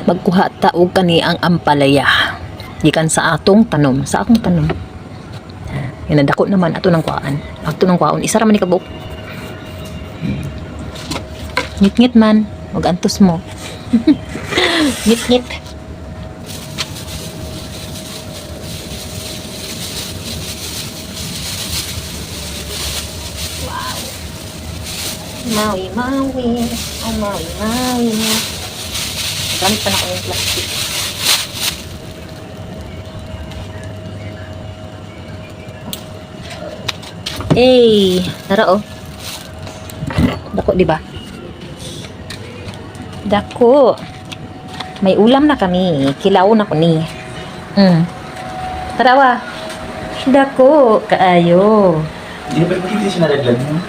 magkuha ta og kani ang ampalaya gikan sa atong tanom, sa akong tanom. Yan dako naman ato nang kuhaan isa ra man ni kabuk. Ngit-ngit man, wag antos mo. Ngit-ngit. Wow. Maui, maui. Oh, maui, maui. Gamit pa na ko yung plastic. Hey, tara oh. Dako, di ba? Dako. May ulam na kami. Kilaw na ko ni. Tara wa. Dako, kaayo. Hindi na ba hindi siya nalaglag mo?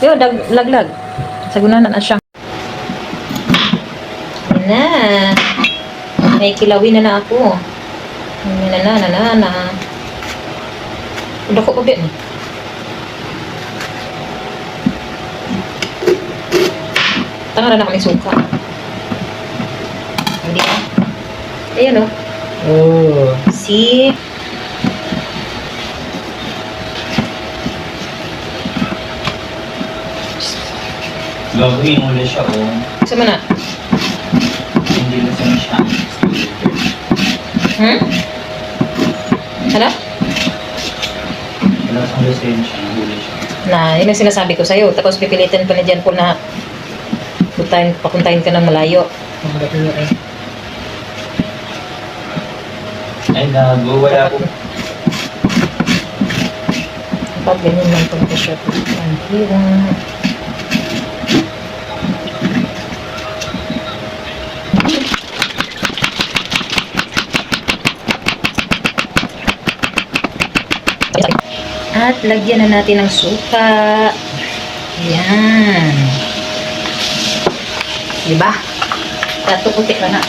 Yo, laglag. Sagunan na siya. Yan na. May kilawin na ako. Na. Dako pa din. Tanga na kami suka. Hindi ka. Ayan o. Oh. See? Gagawin mo na siya, oh. Sama na. Hindi na siya. Ano? Wala siyang lisensya, huli siya. Na, yun ang sinasabi ko sa'yo. Tapos pipilitin pa na dyan po na papuntahin ka ng malayo. Ay, wala po. Pag ganyan lang itong t-shirt. Ang hirap. At lagyan na natin ng suka. Ayan. Diba? Tatukuti ka na.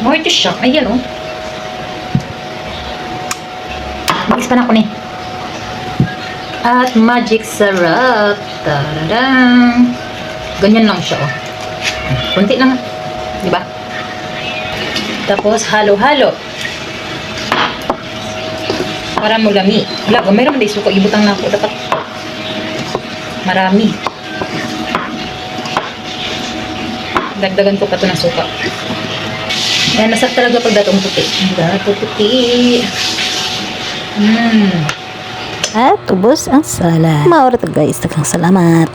More to shock. Ayan oh. Mix pa na ko ni. At magic sarap. Tadadang. Ganyan lang siya oh. Kunti lang. Diba? Tapos halo-halo. Para mo lami. Wala, mayroon din suka. Ibutang na ako. Dapat marami. Dagdagan ko pa ito ng suka. Ayan, masarap talaga pag datong puti. Datong puti. At ubos ang sala. Maura to guys. Tagang salamat.